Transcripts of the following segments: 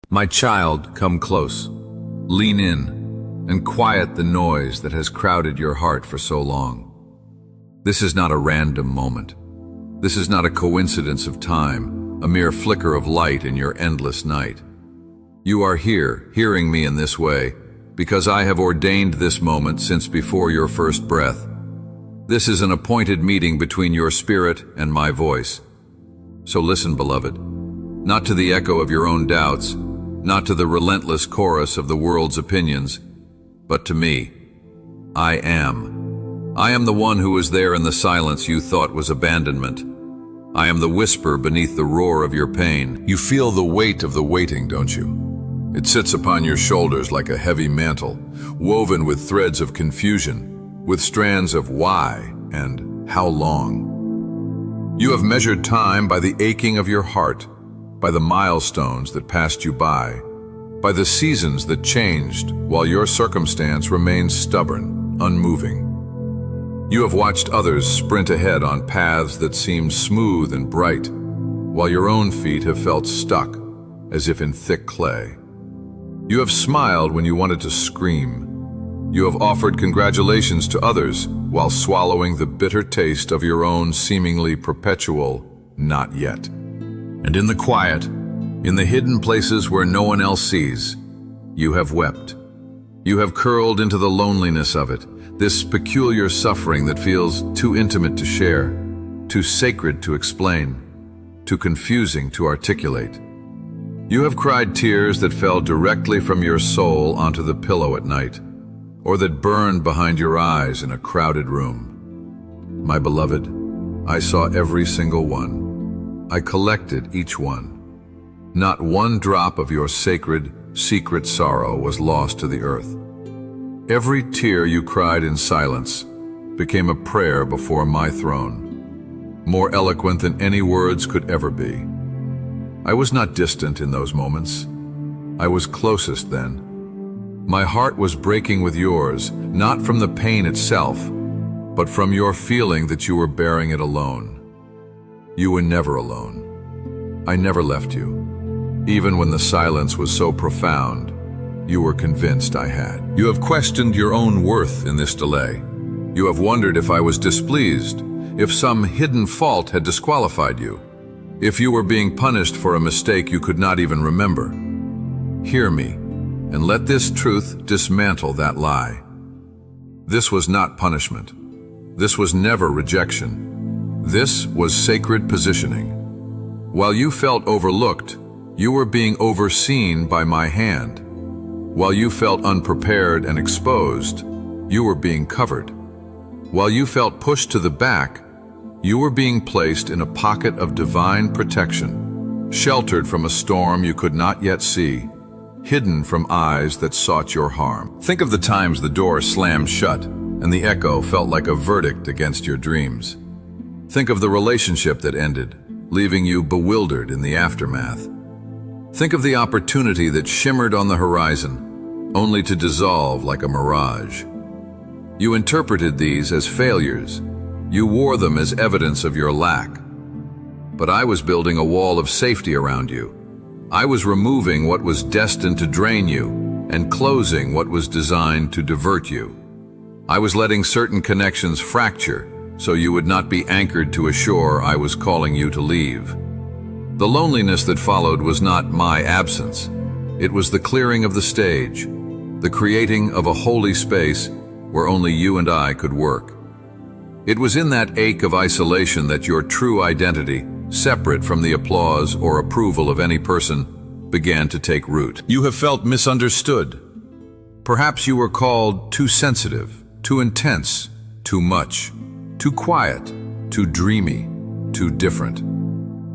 My child, come close. Lean in and quiet the noise that has crowded your heart for so long. This is not a random moment. This is not a coincidence of time, a mere flicker of light in your endless night. You are here, hearing me in this way, because I have ordained this moment since before your first breath. This is an appointed meeting between your spirit and my voice. So listen, beloved, not to the echo of your own doubts, not to the relentless chorus of the world's opinions, but to me. I am. I am the one who was there in the silence you thought was abandonment. I am the whisper beneath the roar of your pain. You feel the weight of the waiting, don't you? It sits upon your shoulders like a heavy mantle, woven with threads of confusion, with strands of why and how long. You have measured time by the aching of your heart, by the milestones that passed you by the seasons that changed while your circumstance remained stubborn, unmoving. You have watched others sprint ahead on paths that seemed smooth and bright, while your own feet have felt stuck, as if in thick clay. You have smiled when you wanted to scream. You have offered congratulations to others while swallowing the bitter taste of your own seemingly perpetual not yet. And in the quiet, in the hidden places where no one else sees, you have wept. You have curled into the loneliness of it, this peculiar suffering that feels too intimate to share, too sacred to explain, too confusing to articulate. You have cried tears that fell directly from your soul onto the pillow at night, or that burned behind your eyes in a crowded room. My beloved, I saw every single one. I collected each one. Not one drop of your sacred, secret sorrow was lost to the earth. Every tear you cried in silence became a prayer before my throne, more eloquent than any words could ever be. I was not distant in those moments. I was closest then. My heart was breaking with yours, not from the pain itself, but from your feeling that you were bearing it alone. You were never alone. I never left you. Even when the silence was so profound, you were convinced I had. You have questioned your own worth in this delay. You have wondered if I was displeased, if some hidden fault had disqualified you, if you were being punished for a mistake you could not even remember. Hear me, and let this truth dismantle that lie. This was not punishment. This was never rejection. This was sacred positioning. While you felt overlooked, you were being overseen by my hand. While you felt unprepared and exposed, you were being covered. While you felt pushed to the back, you were being placed in a pocket of divine protection, sheltered from a storm you could not yet see, hidden from eyes that sought your harm. Think of the times the door slammed shut and the echo felt like a verdict against your dreams. Think of the relationship that ended, leaving you bewildered in the aftermath. Think of the opportunity that shimmered on the horizon, only to dissolve like a mirage. You interpreted these as failures. You wore them as evidence of your lack. But I was building a wall of safety around you. I was removing what was destined to drain you and closing what was designed to divert you. I was letting certain connections fracture so you would not be anchored to a shore I was calling you to leave. The loneliness that followed was not my absence. It was the clearing of the stage, the creating of a holy space where only you and I could work. It was in that ache of isolation that your true identity, separate from the applause or approval of any person, began to take root. You have felt misunderstood. Perhaps you were called too sensitive, too intense, too much, too quiet, too dreamy, too different.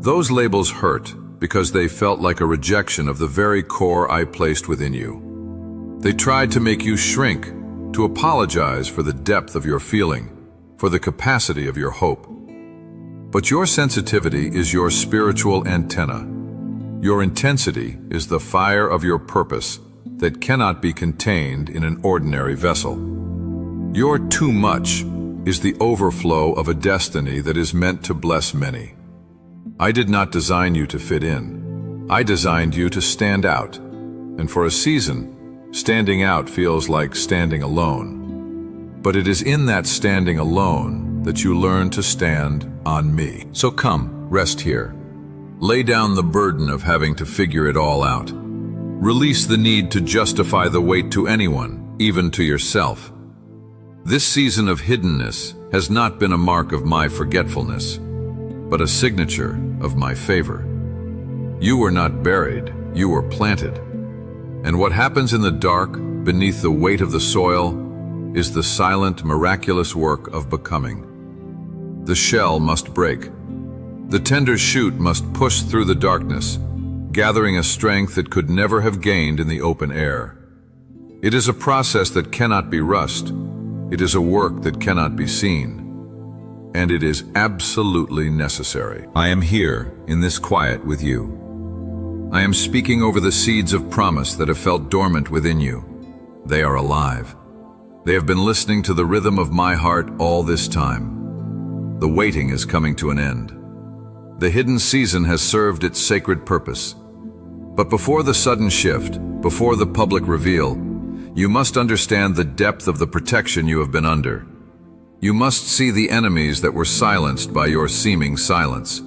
Those labels hurt because they felt like a rejection of the very core I placed within you. They tried to make you shrink, to apologize for the depth of your feeling, for the capacity of your hope. But your sensitivity is your spiritual antenna. Your intensity is the fire of your purpose that cannot be contained in an ordinary vessel. Your too much is the overflow of a destiny that is meant to bless many. I did not design you to fit in. I designed you to stand out, and for a season, standing out feels like standing alone. But it is in that standing alone that you learn to stand on me. So come, rest here. Lay down the burden of having to figure it all out. Release the need to justify the weight to anyone, even to yourself. This season of hiddenness has not been a mark of my forgetfulness, but a signature of my favor. You were not buried, you were planted. And what happens in the dark, beneath the weight of the soil, is the silent, miraculous work of becoming. The shell must break. The tender shoot must push through the darkness, gathering a strength it could never have gained in the open air. It is a process that cannot be rushed. It is a work that cannot be seen. And it is absolutely necessary. I am here in this quiet with you. I am speaking over the seeds of promise that have felt dormant within you. They are alive. They have been listening to the rhythm of my heart all this time. The waiting is coming to an end. The hidden season has served its sacred purpose. But before the sudden shift, before the public reveal, you must understand the depth of the protection you have been under. You must see the enemies that were silenced by your seeming silence.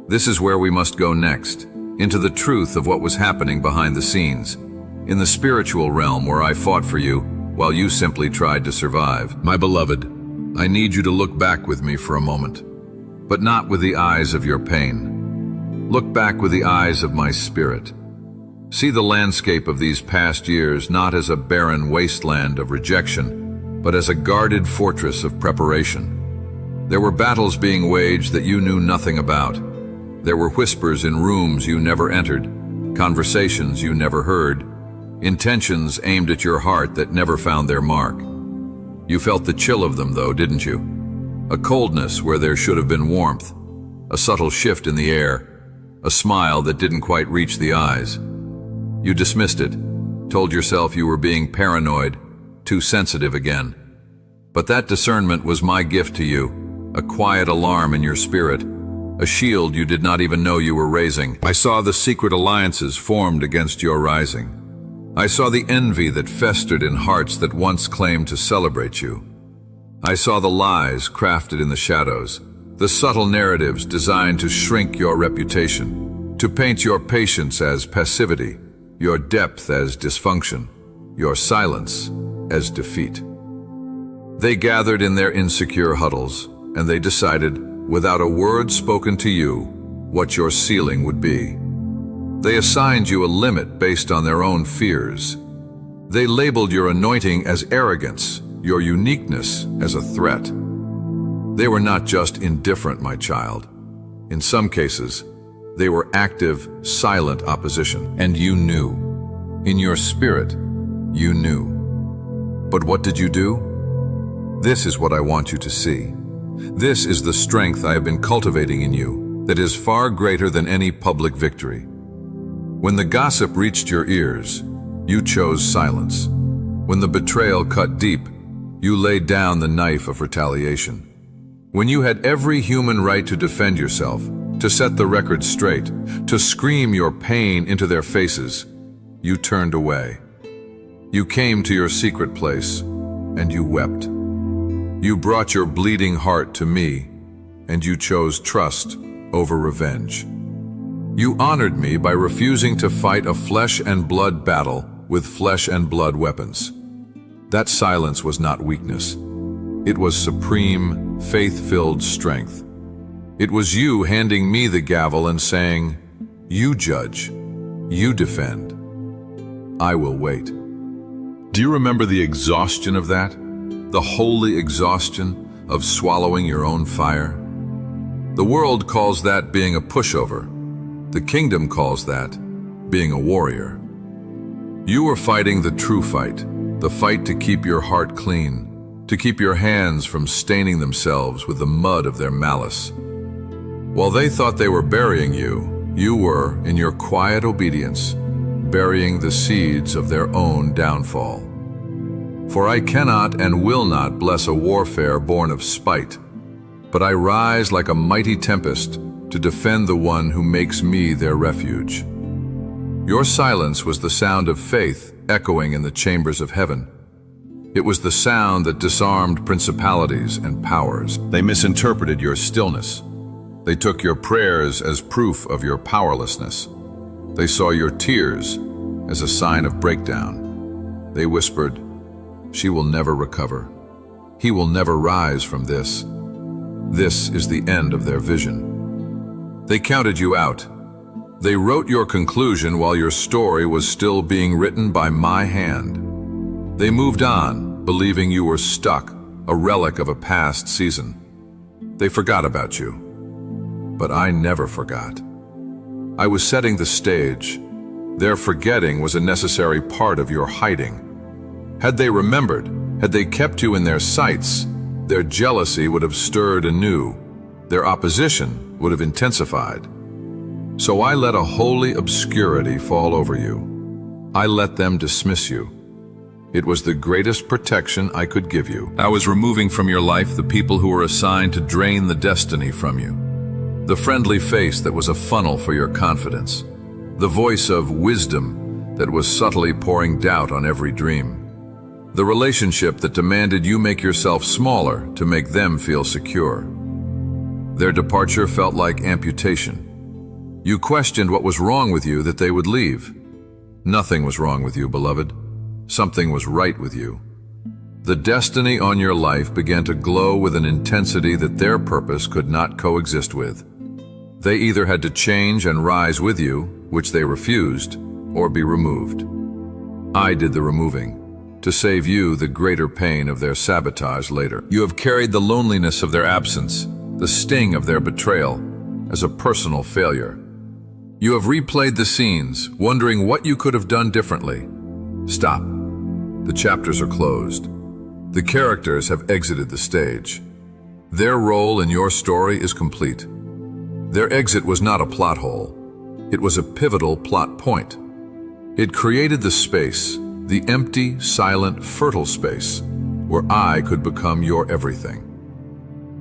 This is where we must go next, into the truth of what was happening behind the scenes, in the spiritual realm where I fought for you while you simply tried to survive. My beloved, I need you to look back with me for a moment, but not with the eyes of your pain. Look back with the eyes of my spirit. See the landscape of these past years not as a barren wasteland of rejection, but as a guarded fortress of preparation. There were battles being waged that you knew nothing about. There were whispers in rooms you never entered, conversations you never heard, intentions aimed at your heart that never found their mark. You felt the chill of them, though, didn't you? A coldness where there should have been warmth, a subtle shift in the air, a smile that didn't quite reach the eyes. You dismissed it, told yourself you were being paranoid, too sensitive again. But that discernment was my gift to you, a quiet alarm in your spirit, a shield you did not even know you were raising. I saw the secret alliances formed against your rising. I saw the envy that festered in hearts that once claimed to celebrate you. I saw the lies crafted in the shadows, the subtle narratives designed to shrink your reputation, to paint your patience as passivity, your depth as dysfunction, your silence as defeat. They gathered in their insecure huddles, and they decided, without a word spoken to you, what your ceiling would be. They assigned you a limit based on their own fears. They labeled your anointing as arrogance, your uniqueness as a threat. They were not just indifferent, my child. In some cases, they were active, silent opposition. And you knew. In your spirit, you knew. But what did you do? This is what I want you to see. This is the strength I have been cultivating in you that is far greater than any public victory. When the gossip reached your ears, you chose silence. When the betrayal cut deep, you laid down the knife of retaliation. When you had every human right to defend yourself, to set the record straight, to scream your pain into their faces, you turned away. You came to your secret place, and you wept. You brought your bleeding heart to me, and you chose trust over revenge. You honored me by refusing to fight a flesh and blood battle with flesh and blood weapons. That silence was not weakness. It was supreme, faith-filled strength. It was you handing me the gavel and saying, "You judge, you defend. I will wait." Do you remember the exhaustion of that? The holy exhaustion of swallowing your own fire? The world calls that being a pushover. The kingdom calls that being a warrior. You were fighting the true fight, the fight to keep your heart clean, to keep your hands from staining themselves with the mud of their malice. While they thought they were burying you, you were, in your quiet obedience, burying the seeds of their own downfall. For I cannot and will not bless a warfare born of spite, but I rise like a mighty tempest to defend the one who makes me their refuge. Your silence was the sound of faith echoing in the chambers of heaven. It was the sound that disarmed principalities and powers. They misinterpreted your stillness. They took your prayers as proof of your powerlessness. They saw your tears as a sign of breakdown. They whispered, "She will never recover. He will never rise from this." This is the end of their vision. They counted you out. They wrote your conclusion while your story was still being written by my hand. They moved on, believing you were stuck, a relic of a past season. They forgot about you. But I never forgot. I was setting the stage. Their forgetting was a necessary part of your hiding. Had they remembered, had they kept you in their sights, their jealousy would have stirred anew. Their opposition would have intensified. So I let a holy obscurity fall over you. I let them dismiss you. It was the greatest protection I could give you. I was removing from your life the people who were assigned to drain the destiny from you. The friendly face that was a funnel for your confidence. The voice of wisdom that was subtly pouring doubt on every dream. The relationship that demanded you make yourself smaller to make them feel secure. Their departure felt like amputation. You questioned what was wrong with you that they would leave. Nothing was wrong with you, beloved. Something was right with you. The destiny on your life began to glow with an intensity that their purpose could not coexist with. They either had to change and rise with you, which they refused, or be removed. I did the removing, to save you the greater pain of their sabotage later. You have carried the loneliness of their absence, the sting of their betrayal, as a personal failure. You have replayed the scenes, wondering what you could have done differently. Stop. The chapters are closed. The characters have exited the stage. Their role in your story is complete. Their exit was not a plot hole. It was a pivotal plot point. It created the space, the empty, silent, fertile space, where I could become your everything.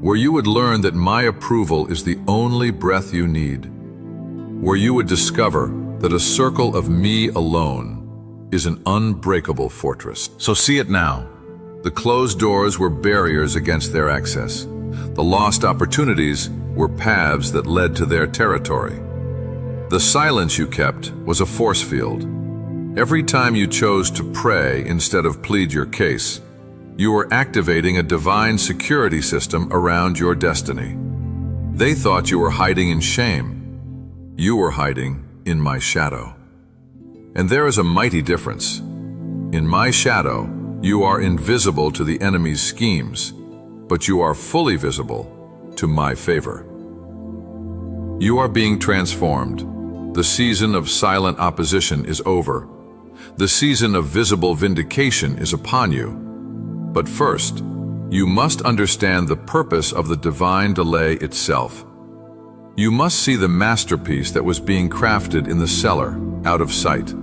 Where you would learn that my approval is the only breath you need. Where you would discover that a circle of me alone is an unbreakable fortress. So see it now. The closed doors were barriers against their access. The lost opportunities were paths that led to their territory. The silence you kept was a force field. Every time you chose to pray instead of plead your case, you were activating a divine security system around your destiny. They thought you were hiding in shame. You were hiding in my shadow. And there is a mighty difference. In my shadow, you are invisible to the enemy's schemes, but you are fully visible to my favor. You are being transformed. The season of silent opposition is over. The season of visible vindication is upon you. But first, you must understand the purpose of the divine delay itself. You must see the masterpiece that was being crafted in the cellar, out of sight.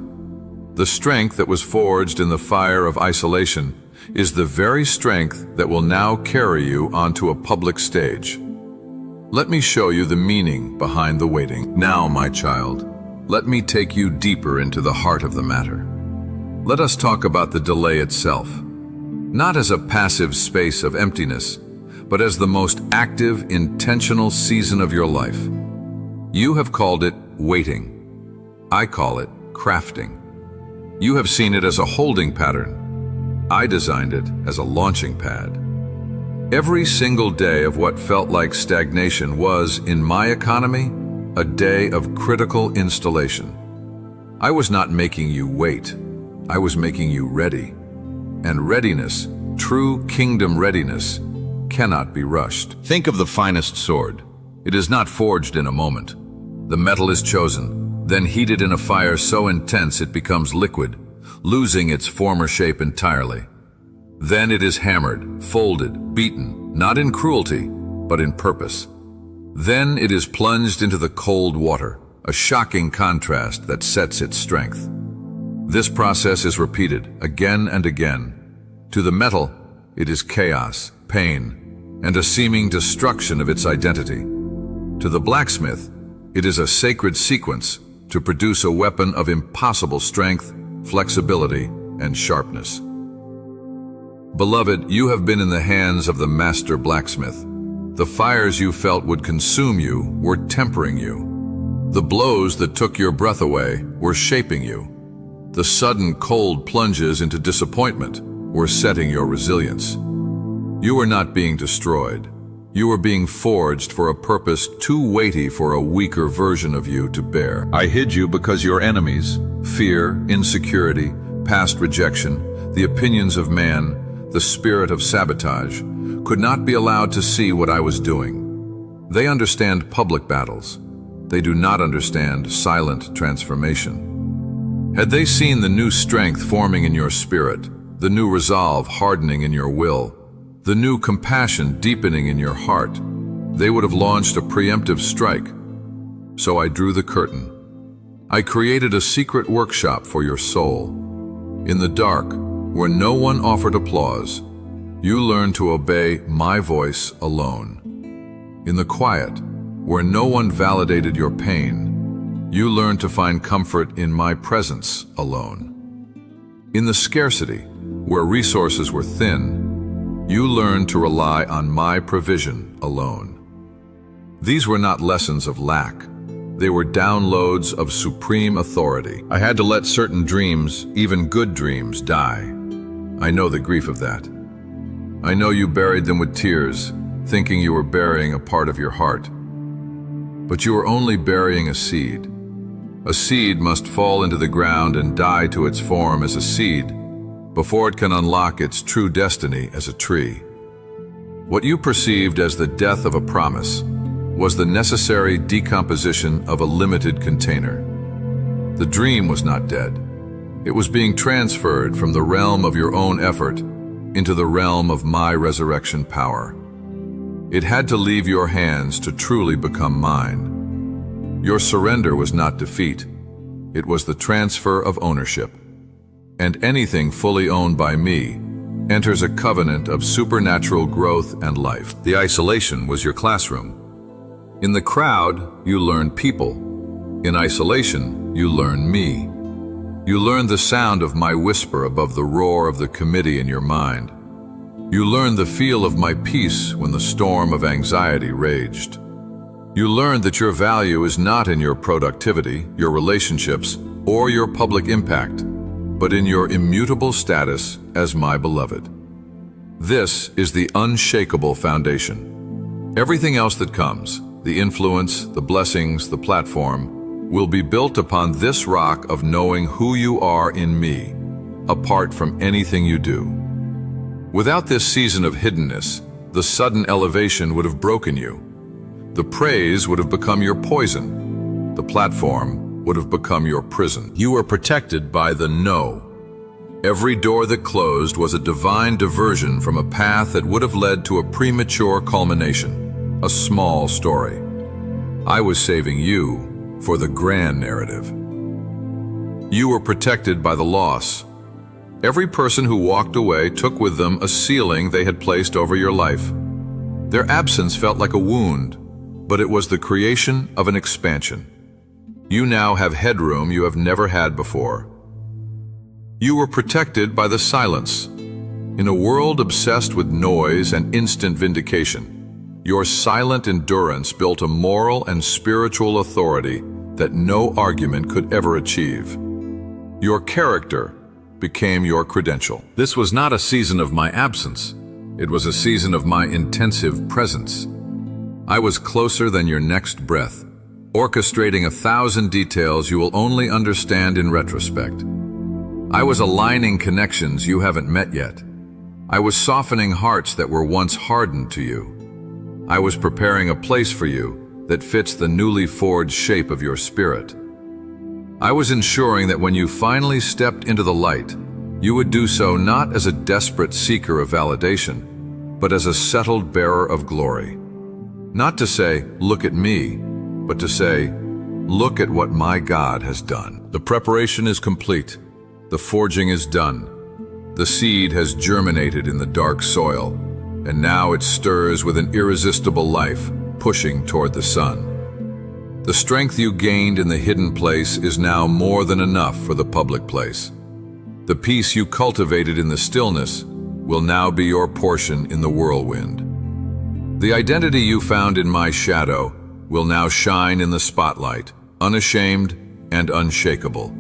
The strength that was forged in the fire of isolation is the very strength that will now carry you onto a public stage. Let me show you the meaning behind the waiting. Now, my child, let me take you deeper into the heart of the matter. Let us talk about the delay itself, not as a passive space of emptiness, but as the most active, intentional season of your life. You have called it waiting. I call it crafting. You have seen it as a holding pattern. I designed it as a launching pad. Every single day of what felt like stagnation was, in my economy, a day of critical installation. I was not making you wait. I was making you ready. And readiness, true kingdom readiness, cannot be rushed. Think of the finest sword. It is not forged in a moment. The metal is chosen, then heated in a fire so intense it becomes liquid, losing its former shape entirely. Then it is hammered, folded, beaten, not in cruelty, but in purpose. Then it is plunged into the cold water, a shocking contrast that sets its strength. This process is repeated again and again. To the metal, it is chaos, pain, and a seeming destruction of its identity. To the blacksmith, it is a sacred sequence to produce a weapon of impossible strength, flexibility, and sharpness. Beloved, you have been in the hands of the master blacksmith. The fires you felt would consume you were tempering you. The blows that took your breath away were shaping you. The sudden cold plunges into disappointment were setting your resilience. You were not being destroyed. You were being forged for a purpose too weighty for a weaker version of you to bear. I hid you because your enemies, fear, insecurity, past rejection, the opinions of man, the spirit of sabotage, could not be allowed to see what I was doing. They understand public battles. They do not understand silent transformation. Had they seen the new strength forming in your spirit, the new resolve hardening in your will, the new compassion deepening in your heart, they would have launched a preemptive strike. So I drew the curtain. I created a secret workshop for your soul. In the dark, where no one offered applause, you learned to obey my voice alone. In the quiet, where no one validated your pain, you learned to find comfort in my presence alone. In the scarcity, where resources were thin, you learned to rely on my provision alone. These were not lessons of lack. They were downloads of supreme authority. I had to let certain dreams, even good dreams, die. I know the grief of that. I know you buried them with tears, thinking you were burying a part of your heart. But you were only burying a seed. A seed must fall into the ground and die to its form as a seed before it can unlock its true destiny as a tree. What you perceived as the death of a promise was the necessary decomposition of a limited container. The dream was not dead. It was being transferred from the realm of your own effort into the realm of my resurrection power. It had to leave your hands to truly become mine. Your surrender was not defeat. It was the transfer of ownership. And anything fully owned by me enters a covenant of supernatural growth and life. The isolation was your classroom. In the crowd, you learn people. In isolation, you learn me. You learn the sound of my whisper above the roar of the committee in your mind. You learn the feel of my peace when the storm of anxiety raged. You learn that your value is not in your productivity, your relationships, or your public impact, but in your immutable status as my beloved. This is the unshakable foundation. Everything else that comes, the influence, the blessings, the platform, will be built upon this rock of knowing who you are in me, apart from anything you do. Without this season of hiddenness, the sudden elevation would have broken you. The praise would have become your poison. The platform would have become your prison. You were protected by the no. Every door that closed was a divine diversion from a path that would have led to a premature culmination, a small story. I was saving you for the grand narrative. You were protected by the loss. Every person who walked away took with them a ceiling they had placed over your life. Their absence felt like a wound, but it was the creation of an expansion. You now have headroom you have never had before. You were protected by the silence. In a world obsessed with noise and instant vindication, your silent endurance built a moral and spiritual authority that no argument could ever achieve. Your character became your credential. This was not a season of my absence. It was a season of my intensive presence. I was closer than your next breath, orchestrating 1,000 details you will only understand in retrospect. I was aligning connections you haven't met yet. I was softening hearts that were once hardened to you. I was preparing a place for you that fits the newly forged shape of your spirit. I was ensuring that when you finally stepped into the light, you would do so not as a desperate seeker of validation, but as a settled bearer of glory. Not to say, look at me, but to say, look at what my God has done. The preparation is complete. The forging is done. The seed has germinated in the dark soil, and now it stirs with an irresistible life, pushing toward the sun. The strength you gained in the hidden place is now more than enough for the public place. The peace you cultivated in the stillness will now be your portion in the whirlwind. The identity you found in my shadow will now shine in the spotlight, unashamed and unshakable.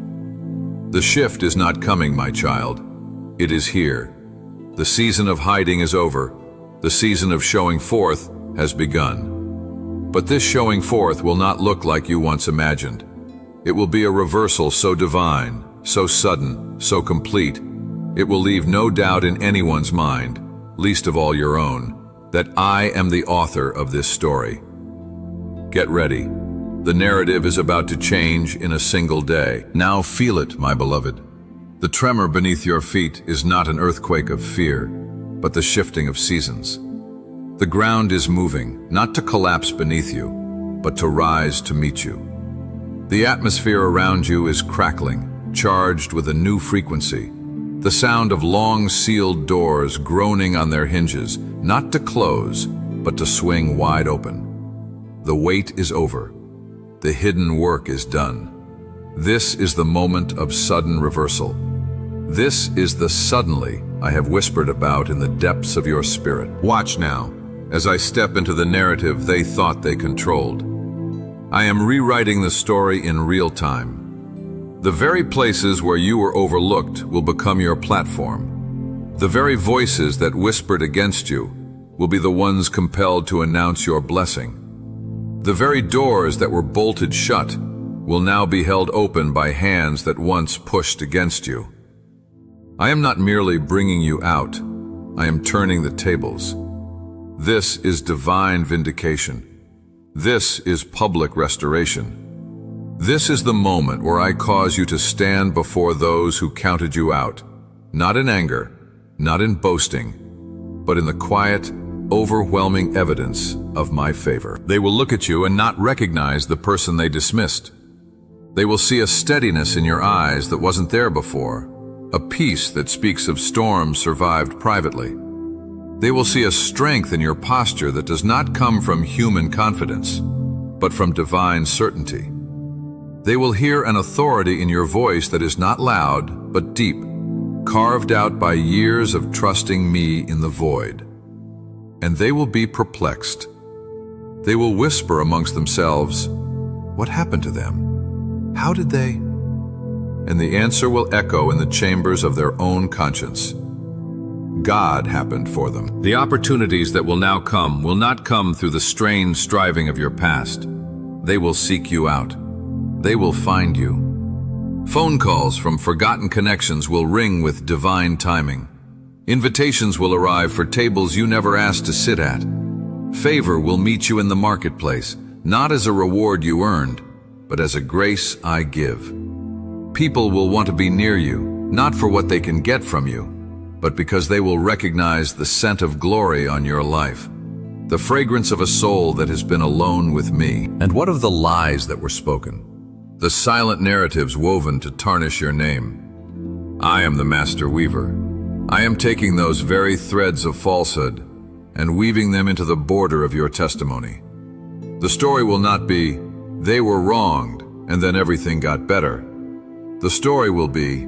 The shift is not coming, my child. It is here. The season of hiding is over. The season of showing forth has begun. But this showing forth will not look like you once imagined. It will be a reversal so divine, so sudden, so complete, it will leave no doubt in anyone's mind, least of all your own, that I am the author of this story. Get ready. The narrative is about to change in a single day. Now feel it, my beloved. The tremor beneath your feet is not an earthquake of fear, but the shifting of seasons. The ground is moving, not to collapse beneath you, but to rise to meet you. The atmosphere around you is crackling, charged with a new frequency. The sound of long sealed doors groaning on their hinges, not to close, but to swing wide open. The wait is over. The hidden work is done. This is the moment of sudden reversal. This is the suddenly I have whispered about in the depths of your spirit. Watch now, as I step into the narrative they thought they controlled. I am rewriting the story in real time. The very places where you were overlooked will become your platform. The very voices that whispered against you will be the ones compelled to announce your blessing. The very doors that were bolted shut will now be held open by hands that once pushed against you. I am not merely bringing you out, I am turning the tables. This is divine vindication. This is public restoration. This is the moment where I cause you to stand before those who counted you out, not in anger, not in boasting, but in the quiet, overwhelming evidence of my favor. They will look at you and not recognize the person they dismissed. They will see a steadiness in your eyes that wasn't there before, a peace that speaks of storms survived privately. They will see a strength in your posture that does not come from human confidence, but from divine certainty. They will hear an authority in your voice that is not loud, but deep, carved out by years of trusting me in the void. And they will be perplexed. They will whisper amongst themselves, "What happened to them? How did they?" And the answer will echo in the chambers of their own conscience. God happened for them. The opportunities that will now come will not come through the strained striving of your past. They will seek you out. They will find you. Phone calls from forgotten connections will ring with divine timing. Invitations will arrive for tables you never asked to sit at. Favor will meet you in the marketplace, not as a reward you earned, but as a grace I give. People will want to be near you, not for what they can get from you, but because they will recognize the scent of glory on your life, the fragrance of a soul that has been alone with me. And what of the lies that were spoken? The silent narratives woven to tarnish your name? I am the master weaver. I am taking those very threads of falsehood and weaving them into the border of your testimony. The story will not be, they were wronged and then everything got better. The story will be,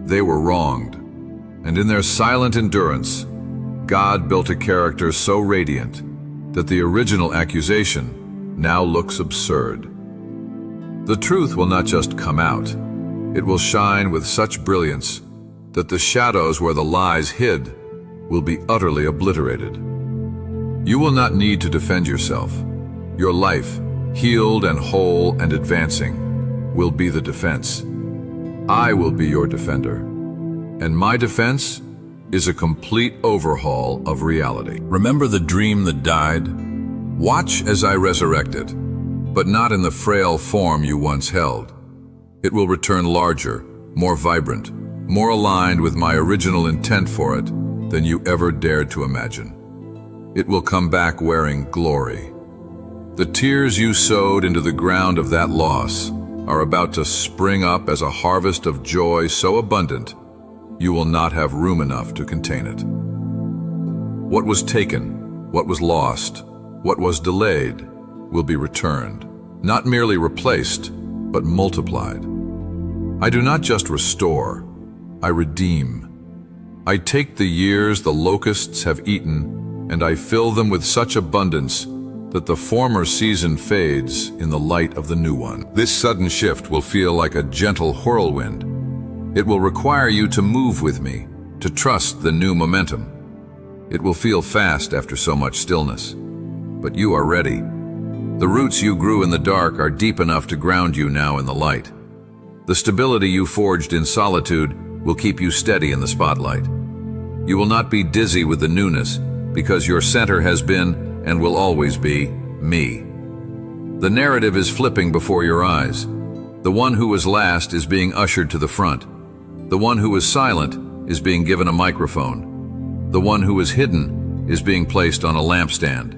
they were wronged, and in their silent endurance, God built a character so radiant that the original accusation now looks absurd. The truth will not just come out, it will shine with such brilliance that the shadows where the lies hid will be utterly obliterated. You will not need to defend yourself. Your life, healed and whole and advancing, will be the defense. I will be your defender. And my defense is a complete overhaul of reality. Remember the dream that died? Watch as I resurrect it, but not in the frail form you once held. It will return larger, more vibrant, more aligned with my original intent for it than you ever dared to imagine. It will come back wearing glory. The tears you sowed into the ground of that loss are about to spring up as a harvest of joy so abundant you will not have room enough to contain it. What was taken, what was lost, what was delayed, will be returned, not merely replaced, but multiplied. I do not just restore, I redeem. I take the years the locusts have eaten, and I fill them with such abundance that the former season fades in the light of the new one. This sudden shift will feel like a gentle whirlwind. It will require you to move with me, to trust the new momentum. It will feel fast after so much stillness, but you are ready. The roots you grew in the dark are deep enough to ground you now in the light. The stability you forged in solitude will keep you steady in the spotlight. You will not be dizzy with the newness, because your center has been and will always be me. The narrative is flipping before your eyes. The one who was last is being ushered to the front. The one who was silent is being given a microphone. The one who was hidden is being placed on a lampstand.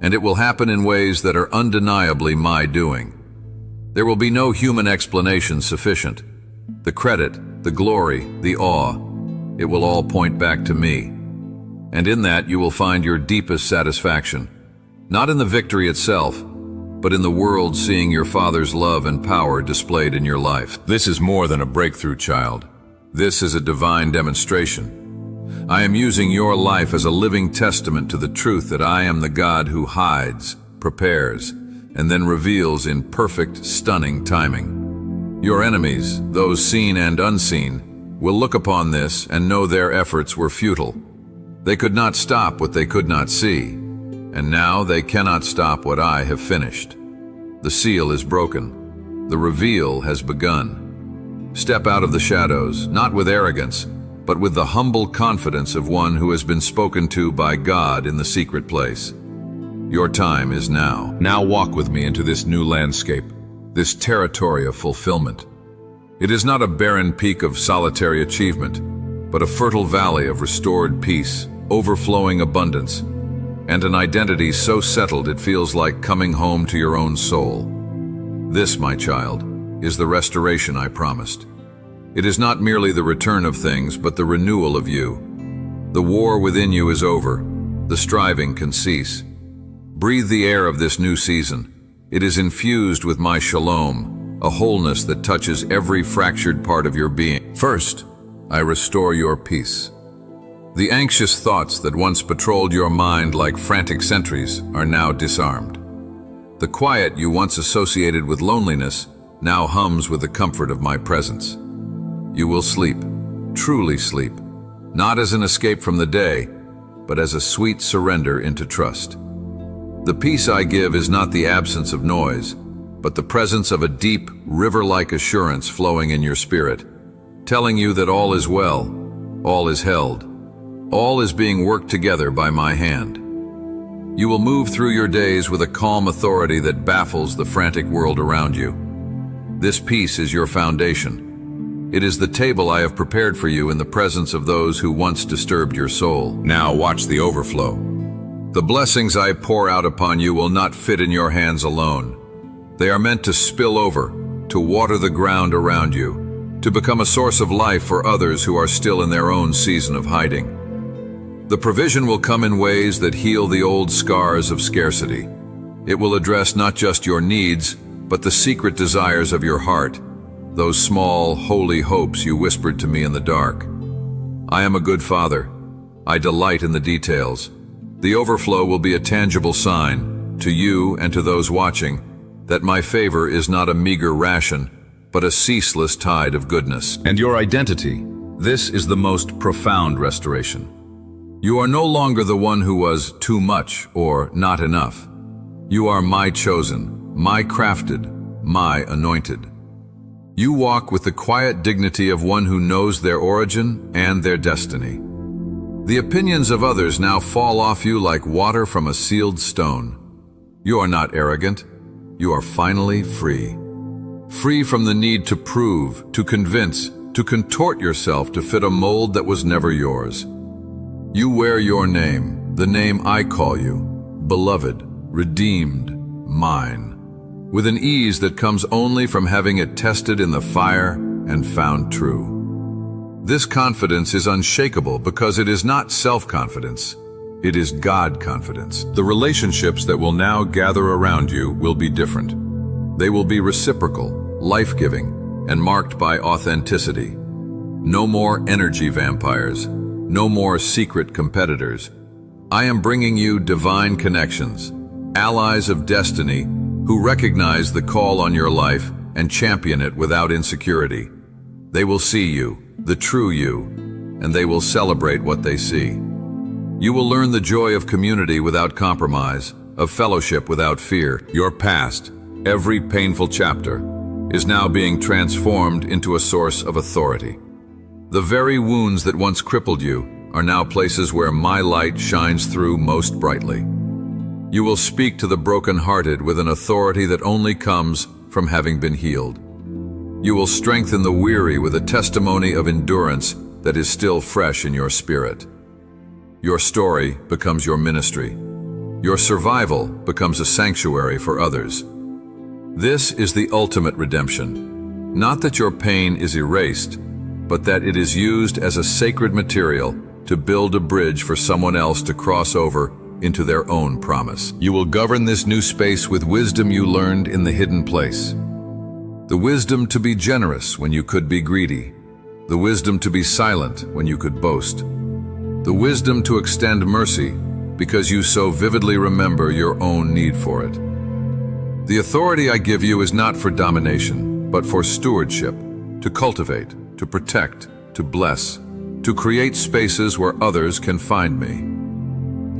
And it will happen in ways that are undeniably my doing. There will be no human explanation sufficient. The credit, the glory, the awe, it will all point back to me. And in that you will find your deepest satisfaction, not in the victory itself, but in the world seeing your Father's love and power displayed in your life. This is more than a breakthrough, child. This is a divine demonstration. I am using your life as a living testament to the truth that I am the God who hides, prepares, and then reveals in perfect, stunning timing. Your enemies, those seen and unseen, will look upon this and know their efforts were futile. They could not stop what they could not see, and now they cannot stop what I have finished. The seal is broken. The reveal has begun. Step out of the shadows, not with arrogance, but with the humble confidence of one who has been spoken to by God in the secret place. Your time is now. Now walk with me into this new landscape, this territory of fulfillment. It is not a barren peak of solitary achievement, but a fertile valley of restored peace, overflowing abundance, and an identity so settled it feels like coming home to your own soul. This, my child, is the restoration I promised. It is not merely the return of things, but the renewal of you. The war within you is over. The striving can cease. Breathe the air of this new season. It is infused with my shalom, a wholeness that touches every fractured part of your being. First, I restore your peace. The anxious thoughts that once patrolled your mind like frantic sentries are now disarmed. The quiet you once associated with loneliness now hums with the comfort of my presence. You will sleep, truly sleep, not as an escape from the day, but as a sweet surrender into trust. The peace I give is not the absence of noise, but the presence of a deep, river-like assurance flowing in your spirit, telling you that all is well, all is held, all is being worked together by my hand. You will move through your days with a calm authority that baffles the frantic world around you. This peace is your foundation. It is the table I have prepared for you in the presence of those who once disturbed your soul. Now watch the overflow. The blessings I pour out upon you will not fit in your hands alone. They are meant to spill over, to water the ground around you, to become a source of life for others who are still in their own season of hiding. The provision will come in ways that heal the old scars of scarcity. It will address not just your needs, but the secret desires of your heart, those small, holy hopes you whispered to me in the dark. I am a good father. I delight in the details. The overflow will be a tangible sign, to you and to those watching, that my favor is not a meager ration, but a ceaseless tide of goodness. And your identity, this is the most profound restoration. You are no longer the one who was too much or not enough. You are my chosen, my crafted, my anointed. You walk with the quiet dignity of one who knows their origin and their destiny. The opinions of others now fall off you like water from a sealed stone. You are not arrogant. You are finally free. Free from the need to prove, to convince, to contort yourself to fit a mold that was never yours. You wear your name, the name I call you, beloved, redeemed, mine, with an ease that comes only from having it tested in the fire and found true. This confidence is unshakable because it is not self-confidence. It is God confidence. The relationships that will now gather around you will be different. They will be reciprocal, life-giving, and marked by authenticity. No more energy vampires. No more secret competitors. I am bringing you divine connections, allies of destiny who recognize the call on your life and champion it without insecurity. They will see you, the true you, and they will celebrate what they see. You will learn the joy of community without compromise, of fellowship without fear. Your past, every painful chapter, is now being transformed into a source of authority. The very wounds that once crippled you are now places where my light shines through most brightly. You will speak to the brokenhearted with an authority that only comes from having been healed. You will strengthen the weary with a testimony of endurance that is still fresh in your spirit. Your story becomes your ministry. Your survival becomes a sanctuary for others. This is the ultimate redemption. Not that your pain is erased, but that it is used as a sacred material to build a bridge for someone else to cross over into their own promise. You will govern this new space with wisdom you learned in the hidden place. The wisdom to be generous when you could be greedy. The wisdom to be silent when you could boast. The wisdom to extend mercy because you so vividly remember your own need for it. The authority I give you is not for domination, but for stewardship, to cultivate, to protect, to bless, to create spaces where others can find me.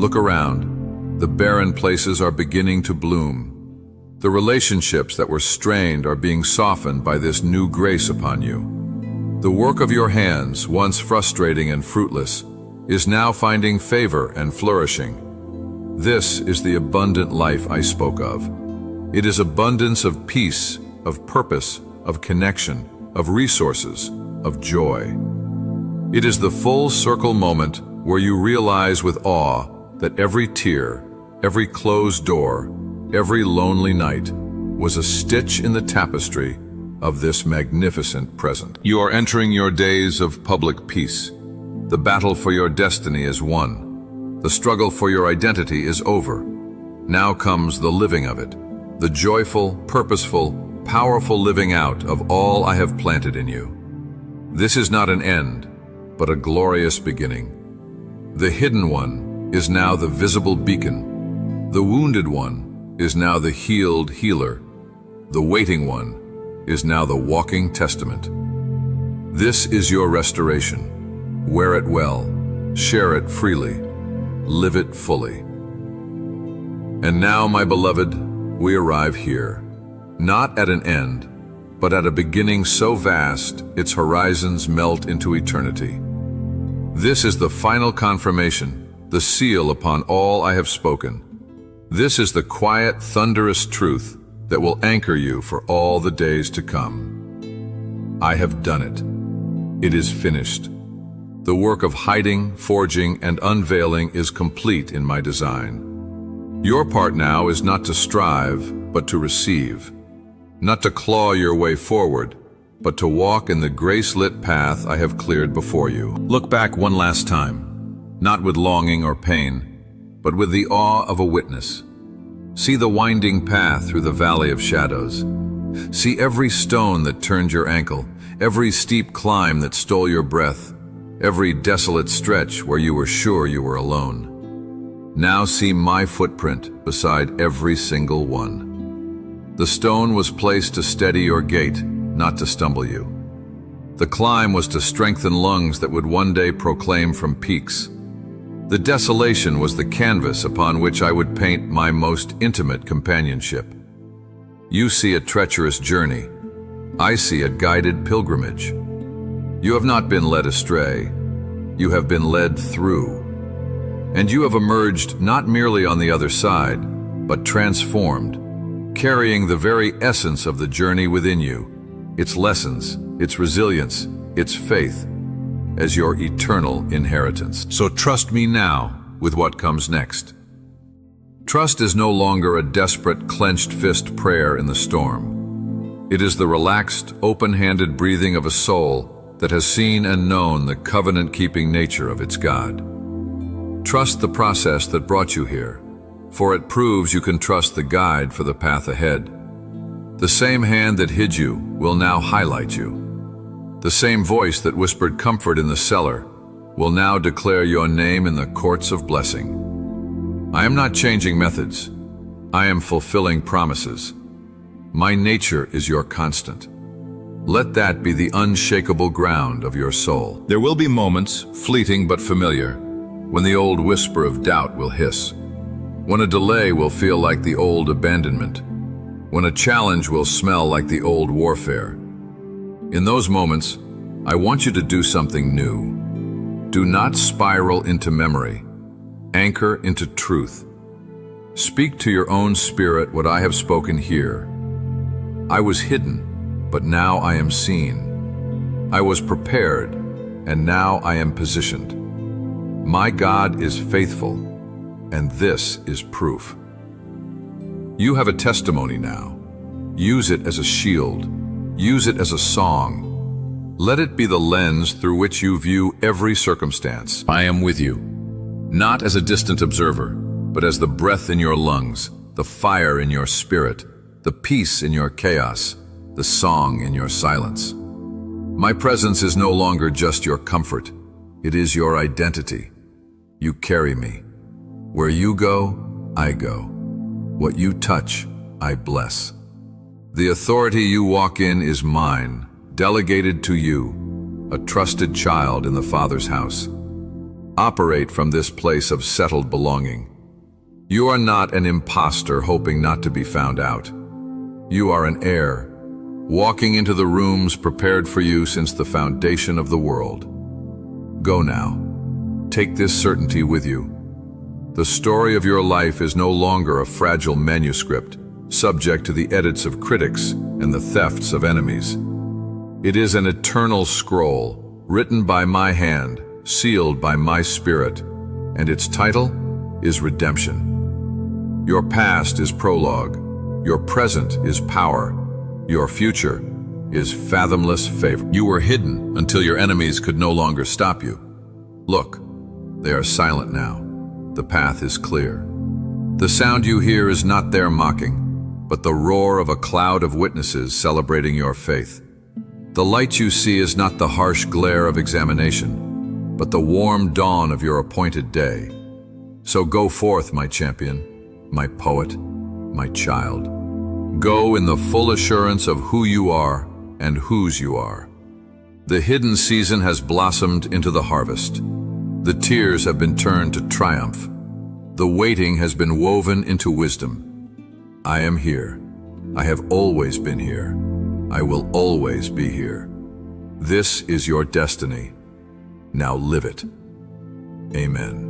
Look around. The barren places are beginning to bloom. The relationships that were strained are being softened by this new grace upon you. The work of your hands, once frustrating and fruitless, is now finding favor and flourishing. This is the abundant life I spoke of. It is abundance of peace, of purpose, of connection, of resources, of joy. It is the full circle moment where you realize with awe that every tear, every closed door, every lonely night was a stitch in the tapestry of this magnificent present. You are entering your days of public peace. The battle for your destiny is won. The struggle for your identity is over. Now comes the living of it, the joyful, purposeful, powerful living out of all I have planted in you. This is not an end, but a glorious beginning. The hidden one is now the visible beacon. The wounded one is now the healed healer. The waiting one is now the walking testament. This is your restoration. Wear it well, share it freely, live it fully. And now, my beloved, we arrive here, not at an end, but at a beginning so vast its horizons melt into eternity. This is the final confirmation, the seal upon all I have spoken. This is the quiet, thunderous truth that will anchor you for all the days to come. I have done it. It is finished. The work of hiding, forging, and unveiling is complete in my design. Your part now is not to strive, but to receive. Not to claw your way forward, but to walk in the grace-lit path I have cleared before you. Look back one last time, not with longing or pain, but with the awe of a witness. See the winding path through the valley of shadows. See every stone that turned your ankle, every steep climb that stole your breath, every desolate stretch where you were sure you were alone. Now see my footprint beside every single one. The stone was placed to steady your gait, not to stumble you. The climb was to strengthen lungs that would one day proclaim from peaks. The desolation was the canvas upon which I would paint my most intimate companionship. You see a treacherous journey. I see a guided pilgrimage. You have not been led astray. You have been led through. And you have emerged not merely on the other side, but transformed, carrying the very essence of the journey within you, its lessons, its resilience, its faith, as your eternal inheritance. So trust me now with what comes next. Trust is no longer a desperate, clenched fist prayer in the storm. It is the relaxed, open-handed breathing of a soul that has seen and known the covenant-keeping nature of its God. Trust the process that brought you here, for it proves you can trust the guide for the path ahead. The same hand that hid you will now highlight you. The same voice that whispered comfort in the cellar will now declare your name in the courts of blessing. I am not changing methods. I am fulfilling promises. My nature is your constant. Let that be the unshakable ground of your soul. There will be moments, fleeting but familiar, when the old whisper of doubt will hiss, when a delay will feel like the old abandonment, when a challenge will smell like the old warfare. In those moments, I want you to do something new. Do not spiral into memory. Anchor into truth. Speak to your own spirit what I have spoken here. I was hidden, but now I am seen. I was prepared, and now I am positioned. My God is faithful, and this is proof. You have a testimony now. Use it as a shield. Use it as a song. Let it be the lens through which you view every circumstance. I am with you, not as a distant observer, but as the breath in your lungs, the fire in your spirit, the peace in your chaos, the song in your silence. My presence is no longer just your comfort. It is your identity. You carry me. Where you go, I go. What you touch, I bless. The authority you walk in is mine, delegated to you, a trusted child in the Father's house. Operate from this place of settled belonging. You are not an imposter hoping not to be found out. You are an heir, walking into the rooms prepared for you since the foundation of the world. Go now. Take this certainty with you. The story of your life is no longer a fragile manuscript, subject to the edits of critics and the thefts of enemies. It is an eternal scroll, written by my hand, sealed by my spirit, and its title is Redemption. Your past is prologue, your present is power, your future is fathomless favor. You were hidden until your enemies could no longer stop you. Look, they are silent now. The path is clear. The sound you hear is not their mocking, but the roar of a cloud of witnesses celebrating your faith. The light you see is not the harsh glare of examination, but the warm dawn of your appointed day. So go forth, my champion, my poet, my child. Go in the full assurance of who you are and whose you are. The hidden season has blossomed into the harvest. The tears have been turned to triumph. The waiting has been woven into wisdom. I am here. I have always been here. I will always be here. This is your destiny. Now live it. Amen.